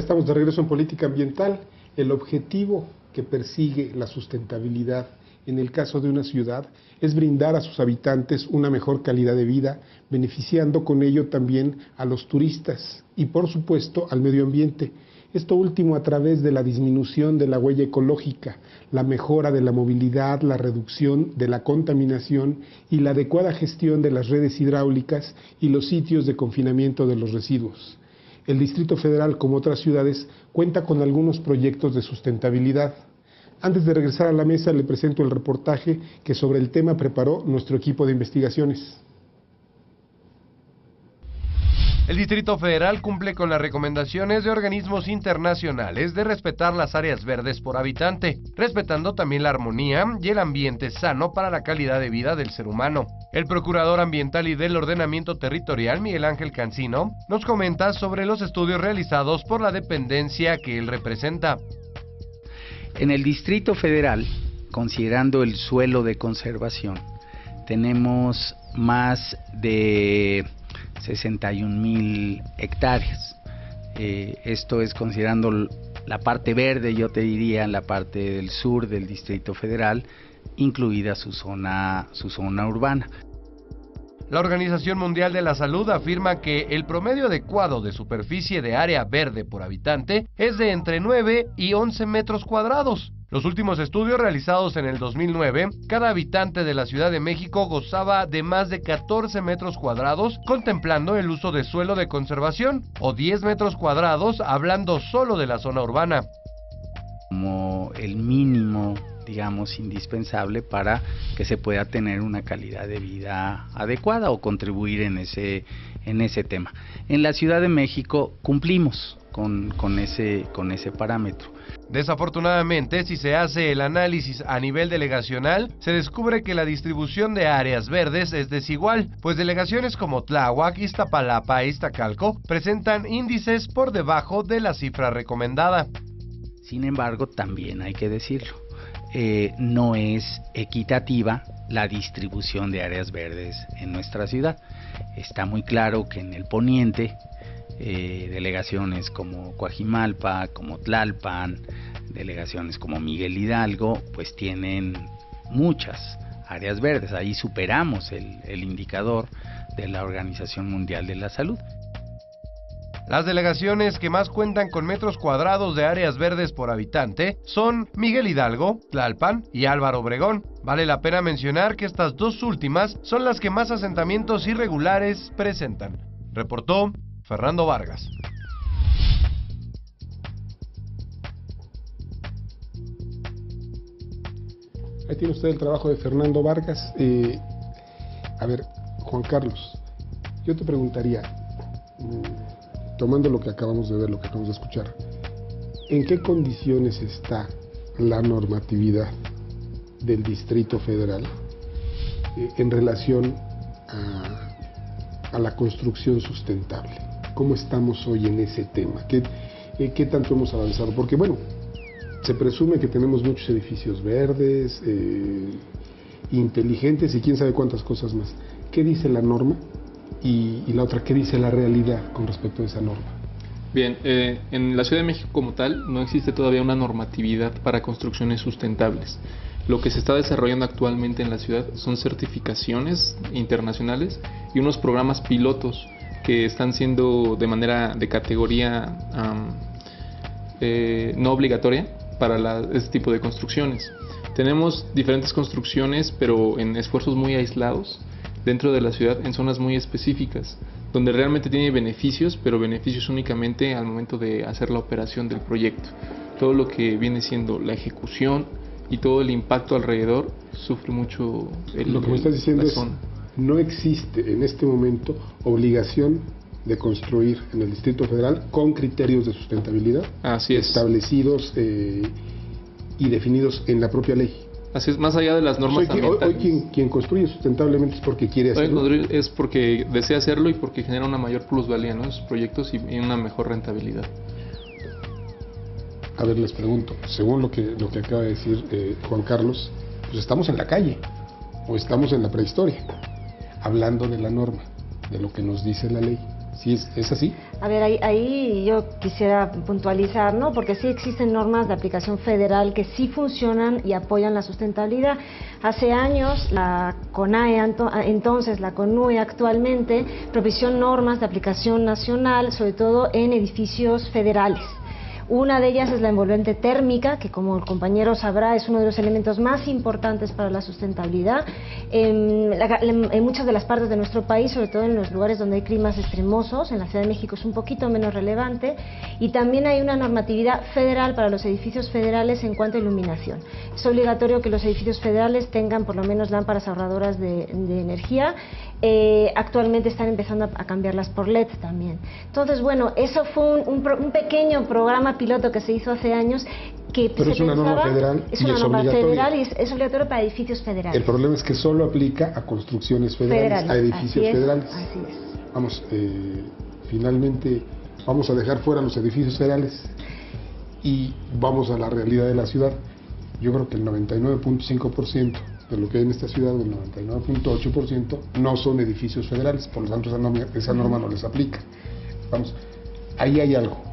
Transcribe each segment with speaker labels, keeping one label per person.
Speaker 1: Estamos de regreso en Política Ambiental. El objetivo que persigue la sustentabilidad en el caso de una ciudad es brindar a sus habitantes una mejor calidad de vida, beneficiando con ello también a los turistas y, por supuesto, al medio ambiente. Esto último a través de la disminución de la huella ecológica, la mejora de la movilidad, la reducción de la contaminación y la adecuada gestión de las redes hidráulicas y los sitios de confinamiento de los residuos. El Distrito Federal, como otras ciudades, cuenta con algunos proyectos de sustentabilidad. Antes de regresar a la mesa, le presento el reportaje que sobre el tema preparó nuestro equipo de investigaciones.
Speaker 2: El Distrito Federal cumple con las recomendaciones de organismos internacionales de respetar las áreas verdes por habitante, respetando también la armonía y el ambiente sano para la calidad de vida del ser humano. El Procurador Ambiental y del Ordenamiento Territorial, Miguel Ángel Cancino, nos comenta sobre los estudios realizados por la dependencia que él representa.
Speaker 3: En el Distrito Federal, considerando el suelo de conservación, tenemos más de 61,000 hectáreas. Esto es considerando la parte verde, yo te diría, la parte del sur del Distrito Federal, incluida su zona urbana.
Speaker 2: La Organización Mundial de la Salud afirma que el promedio adecuado de superficie de área verde por habitante es de entre 9 y 11 metros cuadrados. Los últimos estudios realizados en el 2009, cada habitante de la Ciudad de México gozaba de más de 14 metros cuadrados, contemplando el uso de suelo de conservación, o 10 metros cuadrados hablando solo de la zona urbana.
Speaker 3: Como el mínimo, digamos, indispensable para que se pueda tener una calidad de vida adecuada o contribuir en ese tema. En la Ciudad de México cumplimos con ese parámetro.
Speaker 2: Desafortunadamente, si se hace el análisis a nivel delegacional, se descubre que la distribución de áreas verdes es desigual, pues delegaciones como Tláhuac, Iztapalapa e Iztacalco presentan índices por debajo de la cifra recomendada.
Speaker 3: Sin embargo, también hay que decirlo, no es equitativa la distribución de áreas verdes en nuestra ciudad. Está muy claro que en el poniente, delegaciones como Coajimalpa, como Tlalpan, delegaciones como Miguel Hidalgo, pues tienen muchas áreas verdes. Ahí superamos el indicador de la Organización Mundial de la Salud.
Speaker 2: Las delegaciones que más cuentan con metros cuadrados de áreas verdes por habitante son Miguel Hidalgo, Tlalpan y Álvaro Obregón. Vale la pena mencionar que estas dos últimas son las que más asentamientos irregulares presentan. Reportó Fernando Vargas.
Speaker 1: Ahí tiene usted el trabajo de Fernando Vargas. A ver, Juan Carlos, yo te preguntaría, tomando lo que acabamos de ver, lo que acabamos de escuchar, ¿en qué condiciones está la normatividad del Distrito Federal en relación a la construcción sustentable? ¿Cómo estamos hoy en ese tema? ¿Qué tanto hemos avanzado? Porque bueno, se presume que tenemos muchos edificios verdes, inteligentes y quién sabe cuántas cosas más. ¿Qué dice la norma? Y la otra, ¿qué dice la realidad con respecto a esa norma?
Speaker 4: Bien, en la Ciudad de México como tal no existe todavía una normatividad para construcciones sustentables. Lo que se está desarrollando actualmente en la ciudad son certificaciones internacionales y unos programas pilotos que están siendo de categoría no obligatoria para este tipo de construcciones. Tenemos diferentes construcciones, pero en esfuerzos muy aislados dentro de la ciudad, en zonas muy específicas, donde realmente tiene beneficios, pero beneficios únicamente al momento de hacer la operación del proyecto. Todo lo que viene siendo la ejecución y todo el impacto alrededor sufre mucho
Speaker 1: lo que me estás diciendo es, no existe en este momento obligación de construir en el Distrito Federal con criterios de sustentabilidad.
Speaker 4: Así es.
Speaker 1: Establecidos y definidos en la propia ley.
Speaker 4: Así es, más allá de las normas ambientales.
Speaker 1: Hoy quien construye sustentablemente es porque quiere hacerlo.
Speaker 4: Es porque desea hacerlo y porque genera una mayor plusvalía, ¿no?, en sus proyectos y una mejor rentabilidad.
Speaker 1: A ver, les pregunto, según lo que acaba de decir Juan Carlos, pues estamos en la calle o estamos en la prehistoria, hablando de la norma, de lo que nos dice la ley. ¿Sí es así?
Speaker 5: A ver, ahí yo quisiera puntualizar, ¿no? Porque sí existen normas de aplicación federal que sí funcionan y apoyan la sustentabilidad. Hace años la CONAE, entonces la CONUE actualmente, propició normas de aplicación nacional, sobre todo en edificios federales. Una de ellas es la envolvente térmica, que como el compañero sabrá es uno de los elementos más importantes para la sustentabilidad. En muchas de las partes de nuestro país, sobre todo en los lugares donde hay climas extremosos, en la Ciudad de México es un poquito menos relevante, y también hay una normatividad federal para los edificios federales en cuanto a iluminación. Es obligatorio que los edificios federales tengan por lo menos lámparas ahorradoras de energía. Actualmente están empezando a cambiarlas por LED también. Entonces, bueno, eso fue un pequeño programa piloto que se hizo hace años que
Speaker 1: pero es una norma federal
Speaker 5: es una norma federal y es obligatorio para edificios federales.
Speaker 1: El problema es que solo aplica a construcciones federales. A edificios federales.
Speaker 5: Así es.
Speaker 1: Vamos, finalmente vamos a dejar fuera los edificios federales y vamos a la realidad de la ciudad. Yo creo que el 99.5% de lo que hay en esta ciudad, el 99.8%, no son edificios federales, por lo tanto esa norma no les aplica. Vamos, ahí hay algo.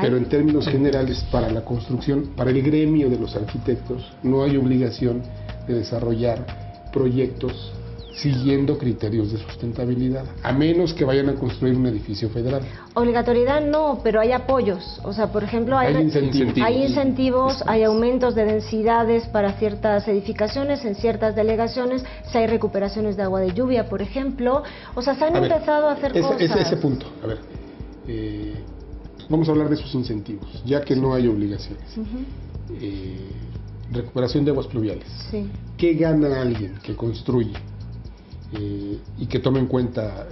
Speaker 1: Pero en términos generales, para la construcción, para el gremio de los arquitectos, no hay obligación de desarrollar proyectos siguiendo criterios de sustentabilidad, a menos que vayan a construir un edificio federal.
Speaker 5: Obligatoriedad no, pero hay apoyos. O sea, por ejemplo, hay incentivos, hay aumentos de densidades para ciertas edificaciones, en ciertas delegaciones, si hay recuperaciones de agua de lluvia, por ejemplo. O sea, se han empezado a hacer cosas.
Speaker 1: Ese punto, a ver, vamos a hablar de sus incentivos, ya que no hay obligaciones. Recuperación de aguas pluviales.
Speaker 5: Sí.
Speaker 1: ¿Qué gana alguien que construye y que tome en cuenta,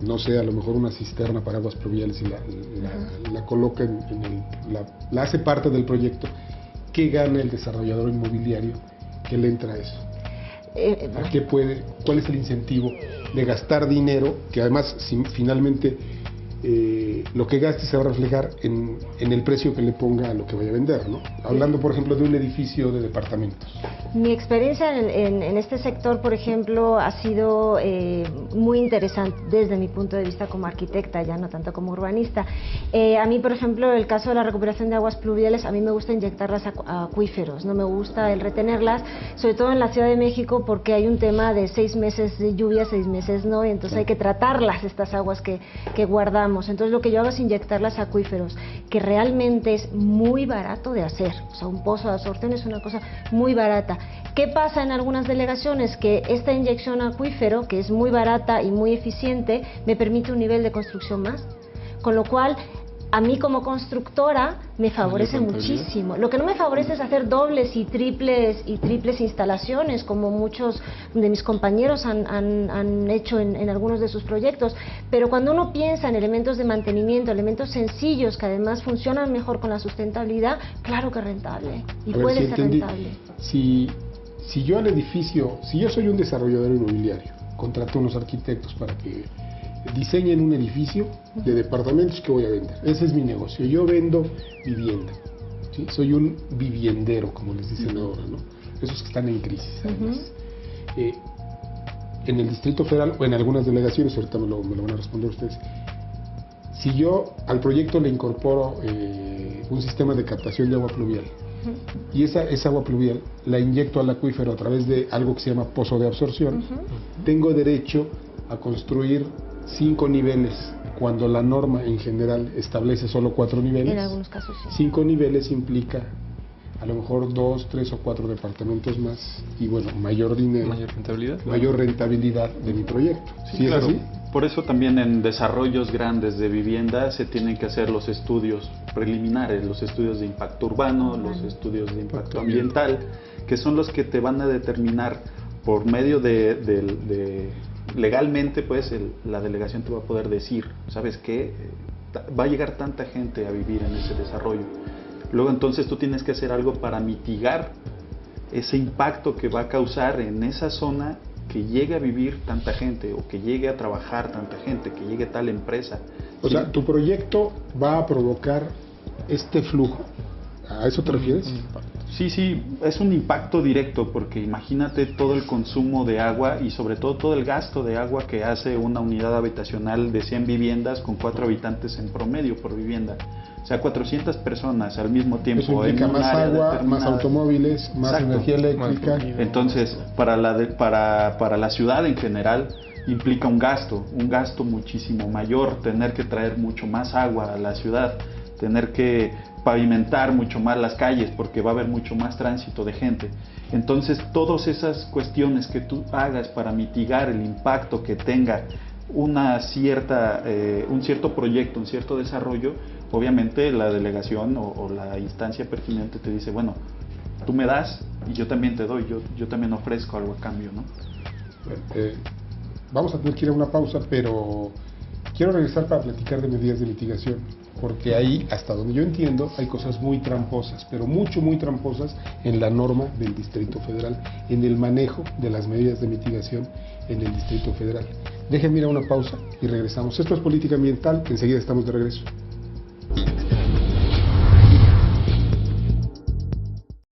Speaker 1: no sé, a lo mejor una cisterna para aguas pluviales y la coloca la hace parte del proyecto? ¿Qué gana el desarrollador inmobiliario que le entra a eso? ¿Cuál es el incentivo de gastar dinero que además finalmente lo que gaste se va a reflejar en el precio que le ponga a lo que vaya a vender, ¿no? Hablando, por ejemplo, de un edificio de departamentos.
Speaker 5: Mi experiencia en este sector, por ejemplo, ha sido muy interesante desde mi punto de vista como arquitecta, ya no tanto como urbanista. A mí, por ejemplo, el caso de la recuperación de aguas pluviales, a mí me gusta inyectarlas a acuíferos, no me gusta el retenerlas, sobre todo en la Ciudad de México, porque hay un tema de 6 meses de lluvia, 6 meses no, y entonces hay que tratarlas, estas aguas que guardamos. Entonces lo que yo hago es inyectarlas a acuíferos, que realmente es muy barato de hacer. O sea, un pozo de absorción es una cosa muy barata. ¿Qué pasa en algunas delegaciones? Que esta inyección a acuífero, que es muy barata y muy eficiente, me permite un nivel de construcción más. Con lo cual, a mí como constructora me favorece muchísimo. Lo que no me favorece es hacer dobles y triples instalaciones, como muchos de mis compañeros han hecho en algunos de sus proyectos. Pero cuando uno piensa en elementos de mantenimiento, elementos sencillos que además funcionan mejor con la sustentabilidad, claro que es rentable y puede ser rentable.
Speaker 1: Si yo al edificio, si yo soy un desarrollador inmobiliario, contrato a unos arquitectos para que diseñen un edificio de departamentos que voy a vender. Ese es mi negocio. Yo vendo vivienda. ¿Sí? Soy un viviendero, como les dicen ahora, ¿no? Esos que están en crisis, además. En el Distrito Federal o en algunas delegaciones, ahorita me lo van a responder ustedes, si yo al proyecto le incorporo un sistema de captación de agua pluvial y esa agua pluvial la inyecto al acuífero a través de algo que se llama pozo de absorción, tengo derecho a construir 5 niveles, cuando la norma en general establece solo 4 niveles.
Speaker 5: En algunos casos sí.
Speaker 1: 5 niveles implica a lo mejor 2, 3 o 4 departamentos más y bueno, mayor dinero, mayor rentabilidad de mi proyecto.
Speaker 6: Sí, claro. ¿Es así? Por eso también en desarrollos grandes de vivienda se tienen que hacer los estudios preliminares, los estudios de impacto urbano, los estudios de impacto ambiental, que son los que te van a determinar por medio de legalmente, pues la delegación te va a poder decir, ¿sabes qué? Va a llegar tanta gente a vivir en ese desarrollo. Luego entonces tú tienes que hacer algo para mitigar ese impacto que va a causar en esa zona, que llegue a vivir tanta gente o que llegue a trabajar tanta gente, que llegue tal empresa.
Speaker 1: O sea, tu proyecto va a provocar este flujo. ¿A eso te refieres?
Speaker 6: Sí, es un impacto directo, porque imagínate todo el consumo de agua y sobre todo el gasto de agua que hace una unidad habitacional de 100 viviendas con 4 habitantes en promedio por vivienda. O sea, 400 personas al mismo tiempo.
Speaker 1: Eso implica más agua, más automóviles, más energía eléctrica.
Speaker 6: Entonces, para la ciudad en general implica un gasto muchísimo mayor, tener que traer mucho más agua a la ciudad, tener que pavimentar mucho más las calles porque va a haber mucho más tránsito de gente. Entonces, todas esas cuestiones que tú hagas para mitigar el impacto que tenga un cierto proyecto, un cierto desarrollo, obviamente la delegación o la instancia pertinente te dice, bueno, tú me das y yo también te doy, yo también ofrezco algo a cambio, ¿no?
Speaker 1: Vamos a tener que ir a una pausa, pero quiero regresar para platicar de medidas de mitigación, porque ahí, hasta donde yo entiendo, hay cosas muy tramposas, pero muy tramposas en la norma del Distrito Federal, en el manejo de las medidas de mitigación en el Distrito Federal. Déjenme ir a una pausa y regresamos. Esto es Política Ambiental, enseguida estamos de regreso.